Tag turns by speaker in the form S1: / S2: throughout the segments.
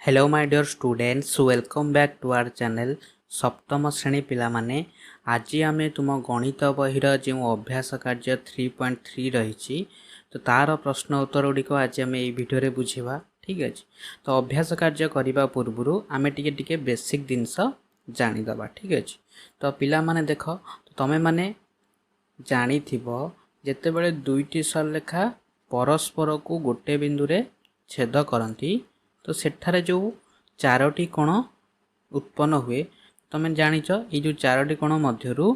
S1: Hello my dear students welcome back to our channel सप्तम श्रेणी पिला माने आज आम तुम गणित बहिर जो अभ्यास कार्य 3.3 रही तो तार प्रश्न उत्तर गुड़िक आज आम ये भिडियो बुझा ठीक अच्छे। तो अभ्यास कार्य करने पूर्व आम टे बेसिक जिनस जानीदबा ठीक अच्छे। तो पिला माने देख तो तुम्हें माने जानी जिते बड़े दुईटी सरलेखा परस्पर को गोटे बिंदु रे छेद करती तो सेठारे जो चारोटी कोण उत्पन्न हुए तुम जानिच ये जो चारोटी कोण मध्यरु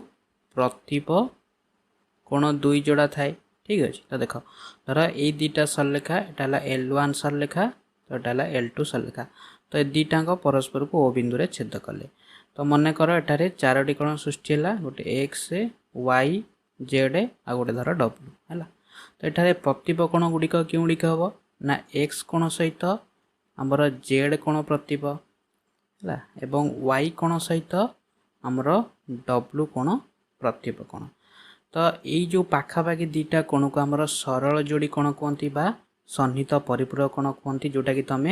S1: प्रतीप कोण दुई जोड़ा थाए ठीक अच्छे। तो देख धर ये दुईटा सरलेखा यहाँ L1 सरलेखा तो यहाँ L2 सरलेखा तो ये दुईटा परस्पर को ओ बिंदु रे छेद कले तो मन कर एठारे चारोटी कोण सृष्टि है गोटे एक्स वाई जेड आ गोटे धर डब्ल्यू है। तो एठारे प्रतीप कोण गुड़िक क्यों गुड़िक हम ना एक्स कोण सहित आमर जेड कोण प्रतीप है एवं वाई कोण सहित आमर डब्ल्यू कोण प्रतीप कोण। तो यही जो पाखापाखि दुईटा कोण को आमर सरल जोड़ी कोण कहती बा सन्निहित परिपूरक कोण कहती जोटा कि तुम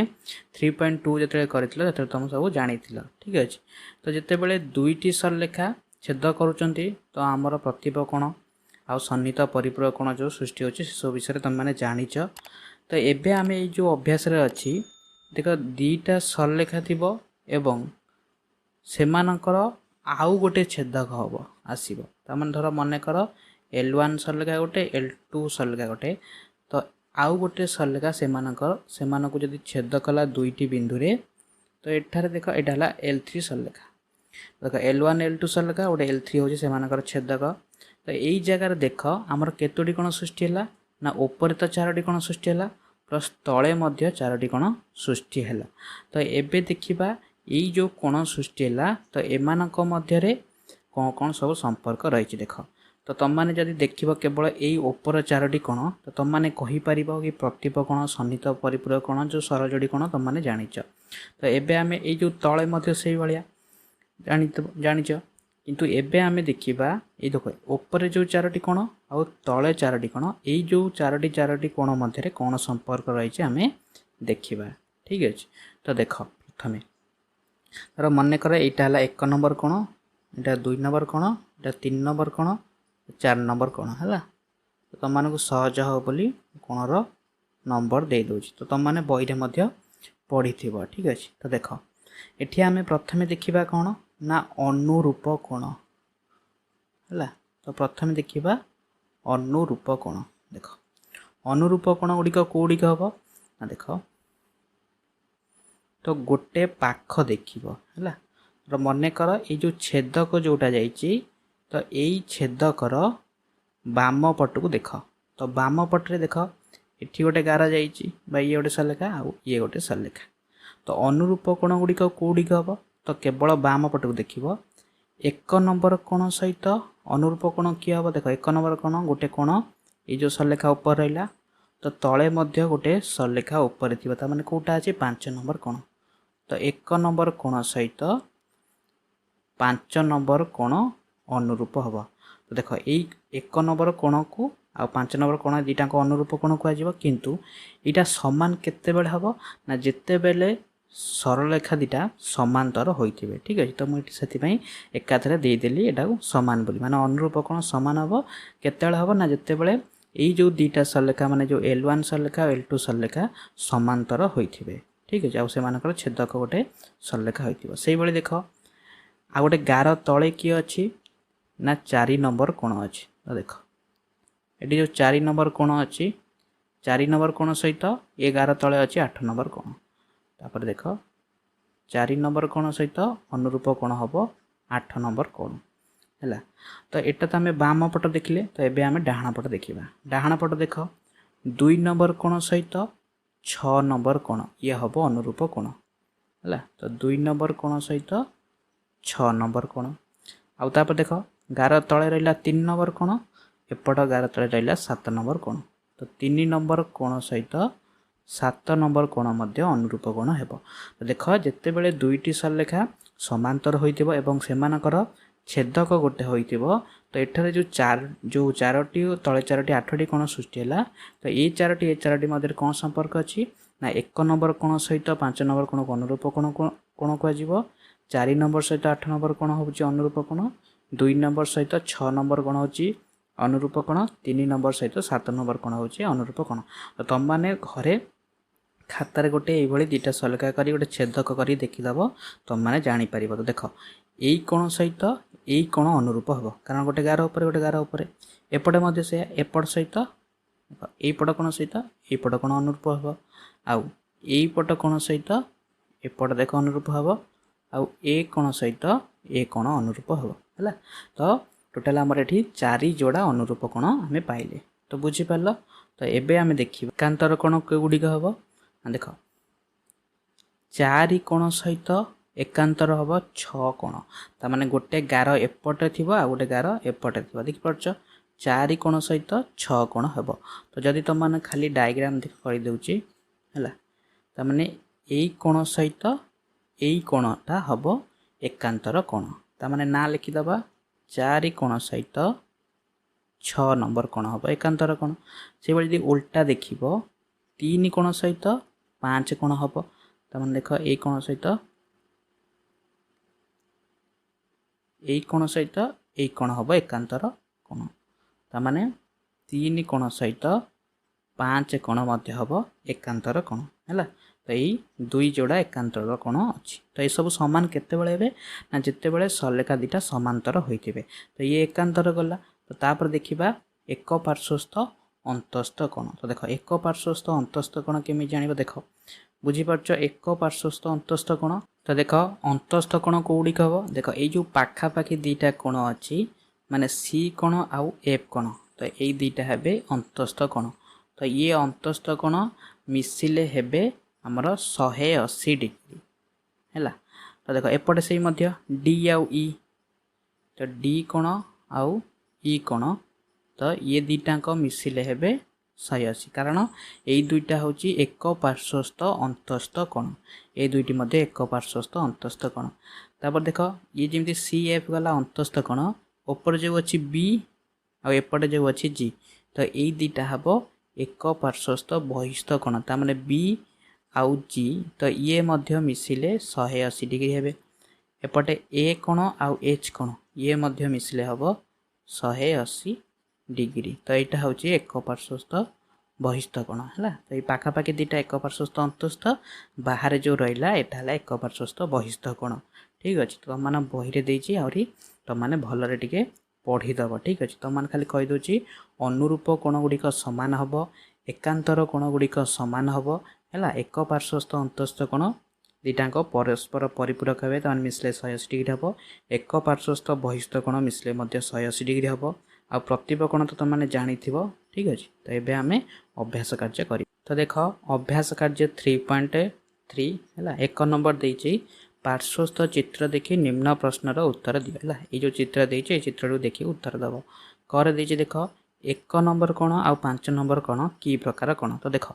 S1: 3.2 जो कर तुम सब जानी ठीक अच्छे। तो जिते बड़े दुईटी सरलेखा छेद करुँच तो आमर प्रतीप कोण आ सन्निहित परिपूरक कोण जो सृष्टि होची सब विषय तुम मैंने जानीच। तो एबे आम ये जो अभ्यास अच्छी देख दुईटा सरलेखा थी एवं सेमानकर आउ गोटे छेदक हम आसब तार धर मन कर L1 सरलेखा गोटे L2 सरलेखा गोटे तो आउ गोटे सरलेखा सेमानक जदि छेद कला दुईटी बिंदु रे तो एठारे देख यहाँ L3 सरलेखा देख L1 L2 सरलेखा गोटे L3 हूँ से छेदक। तो यही जगार देख आमर केतोटी कोण सृष्टि है ना ऊपर तो चारोटी कोण सृष्टि है प्लस तले मध्य चारोटी कोण सृष्टि है। तो एबे देखिबा यही जो कोण सृष्टि है तो एमानक मध्य कौन कौन सब संपर्क रही देख। तो तुम मैंने जदि देखिब केवल यही ऊपर चारोटी कोण तो तुम मैंने कहीपर कि प्रतीप कोण सन्निहित परिपूरक कोण जो सरल जोड़ी कोण तुम मैंने जानिच। तो एबे आम ये जो तले मध्य से भाया जानिच किंतु एबे आमे देखिबा ये देख ऊपर जो चारोटी कोण आ तले चारोटी कोण यही जो चारोटी कोण मध्य कौन संपर्क रही आमे देखिबा ठीक अच्छे। तो देख प्रथमे तर मन कर यहाँ है 1 नंबर कोण यहाँ 2 नंबर कोण यहाँ 3 नंबर कोण 4 नंबर कोण है। तो तुम मानक सहज हो बोली कोणर नंबर दे दूची तो तुम माने बही में पढ़ी ठीक अच्छे। तो देख एठी आमे प्रथमे देखिबा कोण ना अनुरूप कोण है। तो प्रथम देखिबा अनुरूप कोण देख अनुरूप कोण गुड़िक कौड़िक हम ना देख तो गोटे पाख देखिब है तो मन कर ये जो छेदक जोटा जाइए तो यही छेदकर बाम पट को देख तो बाम पटे देख ये गोटे गार जा ये गोटे सरलेखा आ ये गोटे सरलेखा तो अनुरूप कोण गुड़िक कौड़िक हम तो केवल बाम पट को देखिब 1 नंबर कोण सहित अनुरूप कोण किए हम देख 1 नंबर कोण गोटे कोण ये जो सरलेखा ऊपर रहा तो तले मध्य गोटे सरलेखा ऊपर थी मैंने कौटा अच्छे 5 नंबर कोण तो 1 नंबर कोण सहित 5 नंबर कोण अनुरूप हम। तो देख यही 1 नंबर कोण को आ 5 नंबर कोण दुईटा अनुरूप कोण कह किंतु यहाँ सामान केतेबेले हम ना जिते बेले सरलेखा दुटा समांतर होते ठीक अच्छे। तो मुझे एकाथरे देदेली यहाँ सामान बोली माने अनुरूप कोण सामान हम केतेबेले हम ना जिते बड़े यही जो दुईटा सरलेखा माने जो L1 सरलेखा L2 सरलेखा समांतर होते ठीक अच्छे आउ से छेदक गोटे सरलेखा होती से भाई देख आ गोटे गार तले किए अच्छी ना 4 नंबर कोण अच्छी। तो देख ये जो 4 नंबर कोण अच्छी 4 नंबर कोण सहित ये गार तले अच्छी 8 नंबर कोण तापर देख 4 नंबर कोण सहित अनुरूप कोण हम 8 नंबर कोण है। तो यहाँ तो आम बाम पट देखिले तो एबे आम डाहाण पट देखा डाहाण पट देख 2 नंबर कोण सहित 6 नंबर कोण ये हम अनुरूप कोण है। तो 2 नंबर कोण सहित 6 नंबर कोण आउ तापर देख गार तले रहा 3 नंबर कोण एपट गार तले रहा 7 नंबर कोण तो 3 नंबर कोण सहित 7 नंबर कोण मध्य अनुरूप कोण हेब। तो देख जिते बड़े दुईटी सरलेखा समांतर होइतिबो एवं सेमानकर छेदक गोटे होइतिबो तो एठारे जो चारोटी तले चारोटी 8टी कोण सृष्टि है तो ये चारोटी मध्य कौन संपर्क अच्छी ना 1 नंबर कोण सहित 5 नंबर कोण अनुरूप कोण कोण कह 4 नंबर सहित 8 नंबर कोण होची अनुरूप कोण 2 नंबर सहित 6 नंबर कोण होची अनुरूप कोण 3 नंबर सहित 7 नंबर कोण होची अनुरूप कोण। तो तुम माने घरे खातार गोटे ये दुटा सलका कर गोटे छेदक कर देखीदेव तुम मैंने जापर। तो देख यही कोण सहित यही कोण अनुरूप हम कारण गोटे गार उपर गोटे गार उपर एपटे से एपट सहित यपट कोण सहित यपट कोण अनुरूप हम आउ यपट कोण सहित एपट देख अनुरूप हम आउ ए कोण सहित ए कोण अनुरूप हम है। तो टोटाल आमर ये 4 जोड़ा अनुरूप कोण आम पाइले। तो बुझीपार। तो एबे आम देखा एकांतर कोण गुड़िक हम देख 4 कोण सहित एकांतर हम 6 कोण ताने गोटे गार एपटे थी आ गोटे गार एपटे थी देखिपार 4 कोण सहित 6 कोण हम। तो जदि तुम मैंने खाली डायग्राम देख करदे है ताने यही कोण सहित यही कोणटा हम एकांतर कोण ताने ना लिखिदबा 4 कोण सहित 6 नंबर कोण हम एकांतर कोण। से भाई उल्टा देख 3 कोण सहित 5 कोण हम ताने देख यही कोण सहित यही कोण सहित यही कोण हम एकांतर कोण ताने 3 कोण सहित 5 कोण हम एकांतर कोण है। तो यही 2 जोड़ा एकांतर कोण अच्छी। तो ये सब सामान केते बेले ना जिते बेले सलेखा दुटा समांतर होते। तो ये एकांतर गला। तो तापर देखिबा एक पार्श्वस्थ अंतस्थ कोण। तो देख एक पार्श्वस्थ अंतस्थ कोण केमी जानिबा देख बुझीपारछ एक पार्श्वस्थ अंतस्थ कोण। तो देख अंतस्थ कोण कौड़िक हम देख ये जो पाखापाखि दुटा कोण अच्छी माने सी कोण आउ एफ कोण। तो यही दुटा हेबे अंतस्थ कोण। तो ये अंतस्थ कोण मिसिले हेबे हमर 180 डिग्री है। तो देख एपटे से मध्य डी आउ ई तो डी कोण आउ ई कोण तो ये दुटाक मिसिले हेबे 180 कारण यही दुईटा हूँ एक पार्श्वस्थ अंतस्थ कोण ये दुईटी मध्य एक पार्श्वस्थ अंतस्थ कोण। तापर देख ये जमी सी एफ गला अंतस्थ कोण ऊपर जो अच्छी बी आएपटे जो अच्छी जी तो यही दुईटा हम एक पार्श्वस्थ बहिस्थ कोण ताने बी आउ जी तो ये मध्य मिसिले 180 डिग्री हेबे। एपटे ए कोण आउ एच कोण ये मध्य मिसिले हम 180 डिग्री। तो यहाँ हूँ एक पार्श्वस्थ बहिस्थ कोण है। तो ये पाखापाखि दुटा एक पार्श्वस्थ अंतस्थ बाहर जो रहा यहाँ एक पार्श्वस्थ बहिस्थ कोण ठीक अच्छे। तो तुम बही देती आहरी तुमने भलरे टिके पढ़ीदब ठीक अच्छे। तुमने खाली कहीदे अनुरूप कोण गुड़िक सामान हम एकांतर कोण गुड़िक सामान हम है। एक पार्श्वस्थ अंतस्थ कोण दुटाक परस्पर परिपूरक हे तो मिसले 180 डिग्री हम एक पार्श्वस्थ बहिस्थ कोण मिसले 180 डिग्री हम आ प्रतिप कोण तो तुमने जानी ठीक अच्छे। तो ये आम अभ्यास कार्य कर। तो देख अभ्यास कार्य 3.3 है। 1 नंबर देती पार्श्वस्थ चित्र देखी निम्न प्रश्नर उत्तर दियो है। ये जो चित्र देती चित्र देखिए उत्तर दब कर देती देख 1 नंबर कोण आ 5 नंबर कोण कि प्रकार कोण। तो देख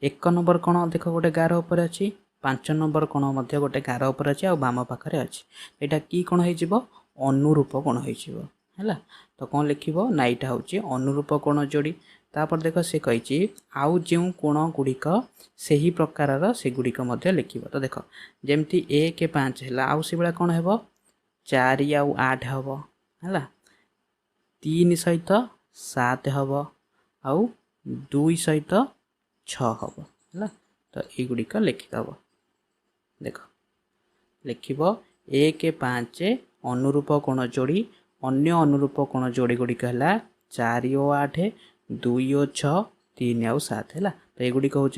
S1: 1 नंबर कोण देख गोटे गार उपर अच्छी 5 नंबर कोण मध्य गोटे गार उपर अच्छी आ बाम पाखे अच्छी यहाँ कि कोण हो अनुरूप कोण हो है। तो कौन लिख ना यहाँ हूँ अनुरूप कोण जोड़ी। तापर देख से कही आउ जो कोण गुड़िक से ही प्रकार से गुड़िक लिख। तो देख जमती 1 5 है आउ से भाया कौन हे 4 आउ 8 हम है 3 सहित 7 हम आउ 2 सहित 6 हम है। तो युड़िक लिखिदब देख लिख 1 5 अनुरूप कोण जोड़ी अन्य अनुरूप कोण जोड़ी गुड़िक है 4 और 8 2 और 6 3 आउ 7 है। तो युड़िक हूँ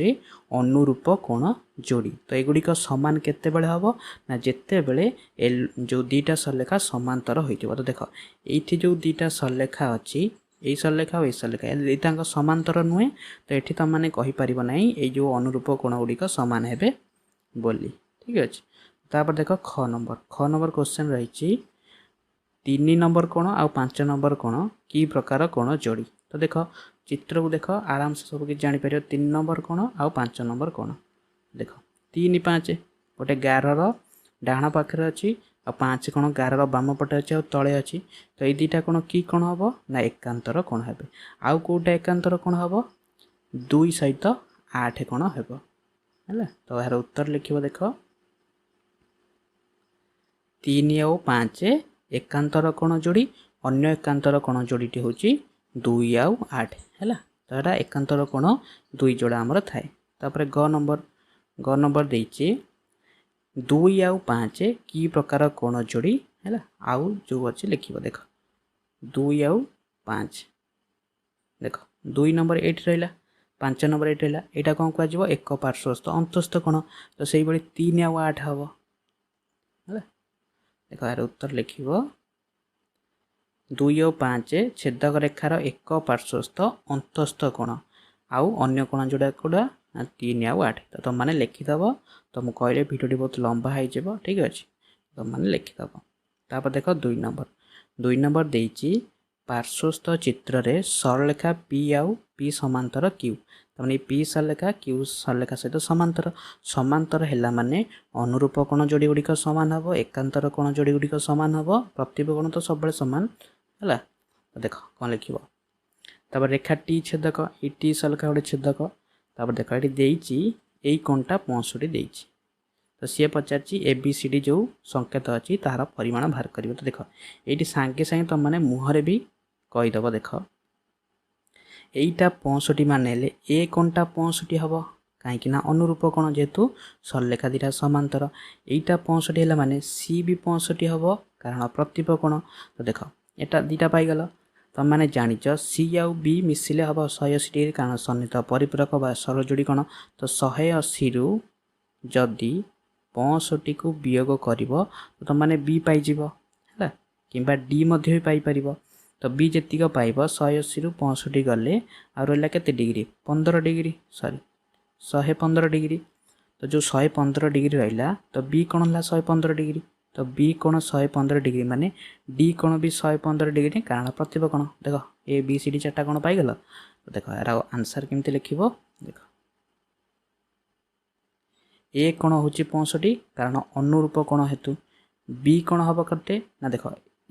S1: अनुरूप कोण जोड़ी। तो युड़िक सामान केते बेले हम ना जिते बेले जो दुटा सलेखा समांतर हो। तो देख ये जो दुटा सलेखा अच्छी यही सलेखा और ये सलेखा ये समांतर नुहे। तो ये तुम मैंने कहीपर ना ये जो अनुरूप कोण गुड़िक सामान हे बोली ठीक अच्छे। तापर देख ख नंबर क्वेश्चन रही 3 नंबर कोण आ 5 नंबर कोण कि प्रकार कोण जोड़ी। तो देख चित्र को देख आराम से सब किसी जापर 3 नंबर कोण आ 5 नंबर कोण देख 3 5 गोटे गार डाण पाखे अच्छी आ 5 कोण गार बाम पटे अच्छी आ तले अच्छी। तो ये दुटा कोण कि कोण हम ना एकांतर कोण हे आउ कौटा एकांतर कोण हम 2 सहित 8 कोण हे है। तो यार उत्तर लिखिब देख 3 ଆଉ 5 एकांतर कोण जोड़ी अन्य एकांतर कोण जोड़ीटी हूँ 2 ଆଉ 8 है। तो यहाँ एकांतर कोण 2 जोड़ा आमर थाए। तापर ग नंबर देइछि 2 ଆଉ 5 की प्रकार कोण जोड़ी है। आउ जो अच्छे लिखिब देख 2 ଆଉ 5 देख 2 नंबर 8 रहा 5 नंबर 8 रहा यहाँ कौन कह एक पार्श्वस्थ अंतस्थ कोण। तो से 3 ଆଉ 8 हम है। देख यार उत्तर लिखिब 2 ଆଉ 5 छेदक रेखार एक पार्श्वस्थ अंतस्थ कोण आउ अन्य कोण जोड़ा कौड़ा 3 ଆଉ 8। तो तुम मैंने लिखिदब। तो मुझे कहले भिडियोटी बहुत लंबा हो ठीक अच्छे तुम मैंने लिखिदब। तापर देख 2 नंबर देइछि पार्श्वस्थ चित्र रे सरलेखा पी आउ पी समांतर क्यू। तमाने पी सरलेखा क्यू सरलेखा सहित समांतर समांतर हैला माने अनुरूप कोण जोड़ी गुड़िक समान हम एकांतर कोण जोड़ी गुड़िक समान हम प्रतिब कोण तो सब सामान है। तो देख कौन लिखिब तापर रेखा टी छेदक ये टी सरलेखा गोटे छेदक। तापर देख ये देइछि एई कोणटा 65 देइछि। तो सी पचार ए बी सी डी जो संकेत अच्छी तार परिमाण बाहर कर। तो देख ये सांगे सांगे तुम मैंने मुहर भी कहीदेव देख यहीटा 65 मान ए कोणटा 65 हम कहीं अनुरूप कोण जेहेतु सरलेखा दीटा समांतर यहीटा 65 है माने सी भी 65 हम कारण प्रतिप कोण। तो देख एटा दीटा पाईगल तुम मैंने जाच सी आउ बी मिसिले हम 180 डिग्री कारण सन्निहित परिपूरक बा सरल कोण। तो 180 रु जदि 65 को वियोग कर तो तुम मैंने बी पाइज है कि डी भी पाइपर। तो बी जीक पाइब 180 रु 65 गले आ रहा के डिग्री 15 डिग्री सॉरी 115 डिग्री। तो जो 115 डिग्री रहा तो बी कोण है 115 डिग्री। तो बी कोण 115 डिग्री माने डी कोण भी 115 डिग्री कारण प्रतिभ कोण। देख ए बी सी डी 4टा कोण पाइगल। तो देख यार आंसर केमती लिखिब देख ए कोण हूँ 65 कारण अनुरूप कोण हेतु बी कोण हम करते ना देख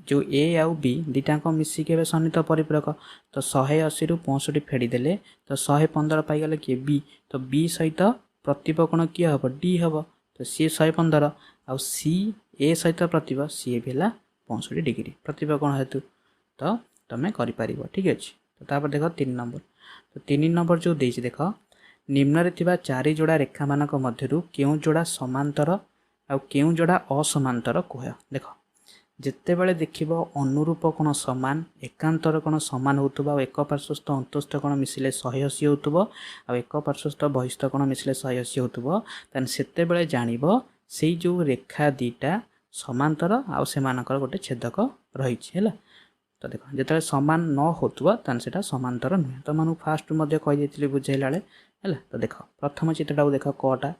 S1: जो ए आउ बी दीटाक मिसिक सन्निहित परिपूरक। तो 180 रु 65 फेड़ीदे तो 115 पाईगले किए बी। तो बी सहित प्रतिभ कोण किए हम डी हम। तो सी 115 आउ सी ए सहित प्रतिभ सी भी है 65 डिग्री प्रतिभ कोण हेतु। तो तुम्हें कर ठीक अच्छे। तो तापर देख 3 नंबर। तो 3 नंबर जो देख देख निम्न थिबा 4 जोड़ा रेखा मानक मध्यरु केउ जोड़ा समांतर आउ केउ जोड़ा असमांतर कह। देख जिते बड़े देखिबो अनुरूप कोण समान एकांतर कोण समान होतुबा एक पार्श्वस्थ अंतस्थ कोण मिसिले 180 होतुबो आ एक पार्श्वस्थ बहिस्थ कोण मिसिले 180 होतुबो तान सेते बेले जानिबो सेई जो रेखा दीटा समांतर आउ सेमानकर गोटे छेदक रही है। तो देख जिते सामान न होतुबा तान सेटा समांतर नुहे। तो मानु फास्ट मध्य कहि देथिली बुझैला है। तो देख प्रथम चित्रटा देख कटा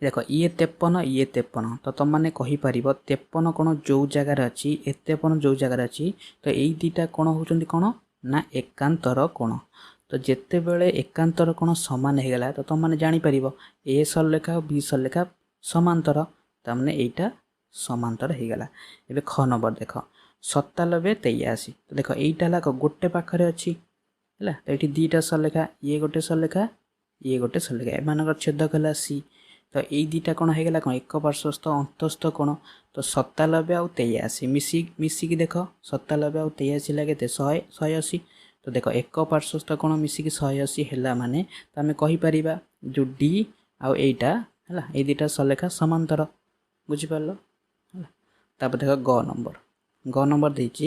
S1: देख ये 53 ये 53। तो तुम मैंने कहीपर 53 कोण जो जगार अच्छी 53 जो जगार अच्छी। तो यही दीटा कोण होउछन्ति कोण ना एकांतर कोण। तो जिते बेले एकांतर कोण समान हो गला तो तुम मैंने जापर ए सरलेखा और बी सरलेखा समांतर तमने यहीटा समांतर हो गला। एबे ख नंबर देख 97 83। तो देख यहीटा गोटे पाखरे अच्छी है। तो ये दीटा सरलेखा ये गोटे सरलेखा ये गोटे सरलेखा एम छेदक है सी। तो यही दीटा कौन हो गला कौन एक पार्श्वस्थ अंतस्थ कोण। तो 97 आउ 83 मिसिकी देख 97 आउ 83 लगे 180। तो देख एक पार्श्वस्थ कोण मिसिकी 180 है माने तो आम कहीपर जो डी आउ एटा है ये दीटा सरलेखा समांतर बुझिपार। तापर देख ग नंबर देख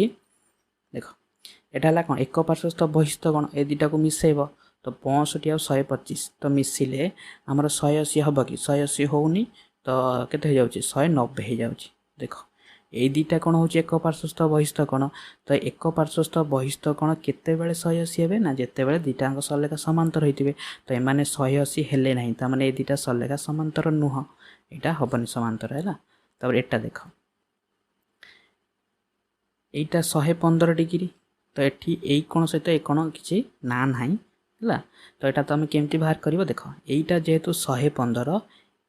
S1: एटा कौन एक पार्श्वस्थ बहिस्थ कोण ए दीटा को मिसेब। तो 65 आउ 125 तो मिसिले आमर 180 हम कि 180 होनी तो केते हो जाउची 190 हो जाउची। देख ए दीटा कोण होची एक पार्श्वस्थ बहिस्थ कोण। तो एक पार्श्वस्थ बहिस्थ कोण केते बेले 180 हेबे ना जेते बेले दीटांग सरलेखा समांतर होइतिबे। तो एमाने 180 हेले नाही त माने ए दीटा सरलेखा समांतर नुह एटा हबनी समांतर हैला। तब एटा देख एटा 115 डिग्री। तो एठी एई कोण सहित ए कोण किछि ना नाही है। तो यहाँ तुम केमती बाहर कर देख यहीटा जेहेतु 115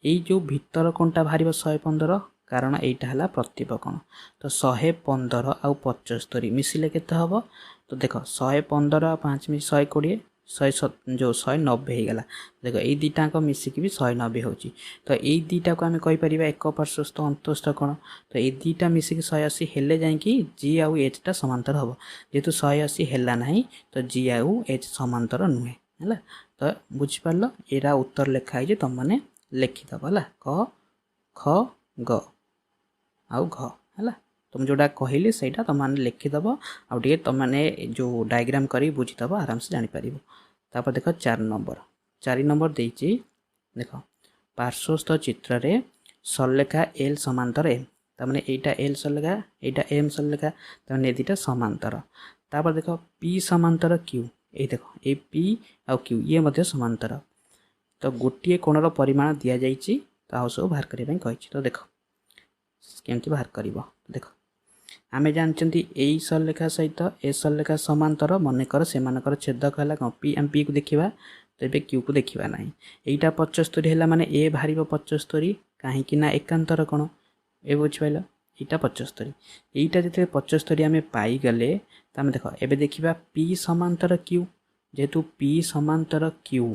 S1: यही जो भीतर कोणटा बाहर 115 कारण यहीटा है प्रतिभ कोण। तो 115 आउ 75 मिसिले केते हम। तो देख 115 आउ 5 120 जो 190 हो गला। देख ये दुटाक मिसिक भी 190 हो। तो यही दुटा को आम कहीपर एक पार्श्वस्थ अंतस्थ कोण। तो ये दुटा मिसिक 180 हेले जाकि जी आउ एच टा समांतर हम। जेहेतु 180 है ना तो जी आउ एच समांतर नुहे है। तो बुझिपार एरा उत्तर लिखाई तुम मैंने लिखिदब है क ख ग आउ घ है। तुम जोटा कहली से तुम मैंने लिखिदब आगे तुम मैंने जो डायग्राम कर बुझीदब आराम से जापर। तापर देख 4 नंबर देती देख पार्श्वस्थ चित्र रे सरलेखा एल समांतर एम तमें यहाँ एल सरलेखा यहाँ एम सरलेखा तमें दुटा समांतर। तापर देख पी समांतर क्यू ये देख ये पी आउ क्यू ये मध्य समांतर। तो गोटे कोणर परिमाण दि जाइए तो आउ सब बाहर करने कही। तो देख केमती बाहर कर देख आमे जानते यही सरलेखा सहित ए सरलेखा समांतर मनकर से छेदक है कौन पी एम पी को देखा तो ये क्यू को देखा ना। यहीटा 75 है माने ए बाहर 75 कहीं एकांतर कोण ए बुझिपाल यहाँ 75 यहीटा जो 75 आम पाईगले तो आम देख एबे देखा पी समांतर क्यू जेहेतु पी समांतर क्यू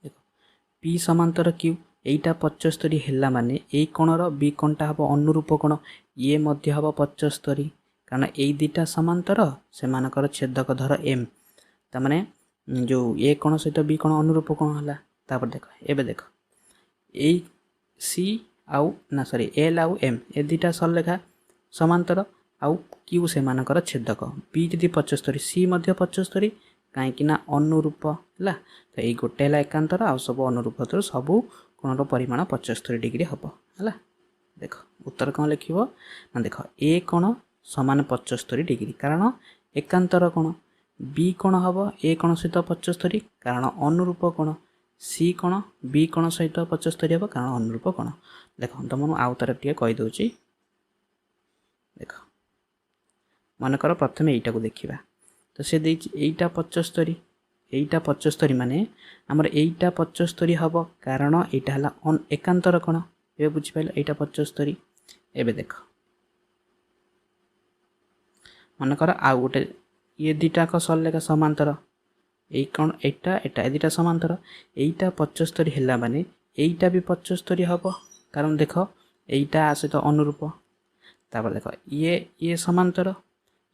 S1: देख पी समांतर क्यू यहीटा 75 है माने यही कोणर बी कोणटा हम अनुरूप कोण ये मध्य हम 75 कारण यही दुटा समांतर से मानकर छेदक धर एम तमाने जो ए कोण सहित बी कोण अनुरूप कोण है। तापर देख एबे देख ए सी आउ ना सॉरी एल आउ एम ए दुटा सरलेखा समांतर आउ क्यू से मानकर छेदक बी जदि 75 सी मध्य 75 कहीं अनुरूप है। तो ये गोटे है एकांतर आउ सब अनुरूप सब कोणर परिमाण 75 डिग्री हम है। देख उत्तर कौन लिख ना देख ए कोण समान 75 डिग्री कारण एकांतर कोण बी कोण हम ए कोण सहित 75 कारण अनुरूप कोण सी कोण बी कोण सहित 75 हम कारण अनुरूप कोण। देख तुम आउ तार टे कहीदे देख मनकर प्रथम यहीटा को देखा तो सी देटा 75 यहीटा 75 माने आमर यहीटा 75 हम कारण यहाँ है एकांतर कोण ये बुझिपाल यहाँ 75 एवं देख मनकर आउ गोटे ये दुटाक सरलेखा समांतर यही कौन यहाँ दुटा समांतर यहीटा 75 है माने यहीटा भी 75 हम कारण देख यहीटा सहित अनुरूप। तापर देख ये समांतर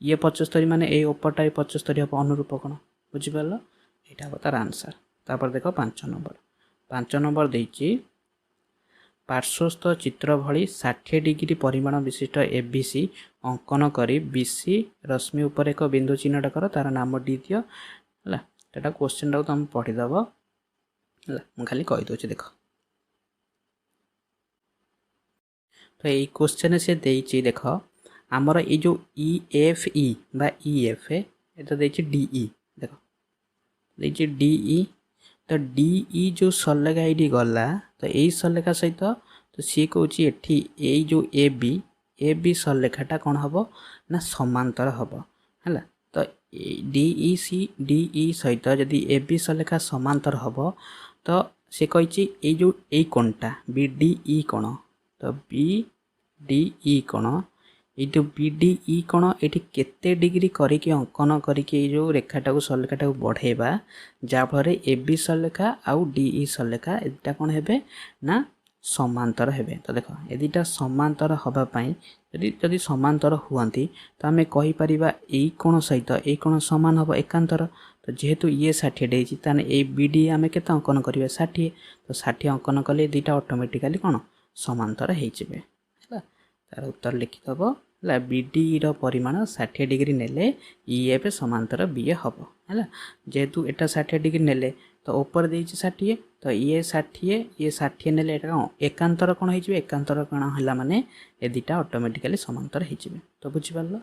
S1: ये 75 माने ये उपरटा 75 हम अनुरूप कोण बुझिपाल यहाँ हम तार आंसर। तापर देख 5 नंबर देती पार्श्वस्थ चित्र भली 60 डिग्री परिमाण विशिष्ट एबीसी अंकन करी बीसी रश्मि उपर एक बिंदु चिन्हट कर तार नाम डी दियो है। तो क्वेश्चन टाक तुम पढ़ीदब है मुझे खाली कहीदे देख। तो यही क्वेश्चन से देती देख आमर ये जो ई एफ ई बा ई एफ ए तो देती डीई देख देती डीई तो डीई जो सरलेखा ये गला तो यही सरलेखा सहित तो सी कौन ये जो ए बी सरलेखाटा कौन हम ना समांतर हम है। तो डीई सी डीई सहित जदि ए बी सरलेखा समांतर हम तो सी कही ये जो ए कोणटा बी डी ई कोण तो बी डी ई कोण ये जो बी डी ई कोण ये केते डिग्री करके अंकन करके जो रेखाटा को सरलेखाटा को बढ़ेबा जहाँफल ए बी सरलेखा आउ डी ई सरलेखा एटा कौन हेबे ना समांतर हेबे। तो देख ए दुटा समांतर हवापाई जदि समांतर हुआंती तो आम कहीपर यही कोण सहित ये कोण सामान हम एकांतर। तो जेहेतु ये 60 देती ताने ए बी डी आम के अंकन करिया 60 तो 60 अंकन कले दुटा ऑटोमेटिकली कौन समांतर होइजिबे है। तार उत्तर लिखिदब है बीडी परिमाण 60 डिग्री नेले ईएफ समांतर बी हम है। जेहेतु एटा 60 डिग्री नेले तो ऊपर दे 60 तो ये 60 नेले एकांतर कौन हो एकांतर कौन है माने ए दुटा ऑटोमेटिकली समांतर हो। तो बुझिपार।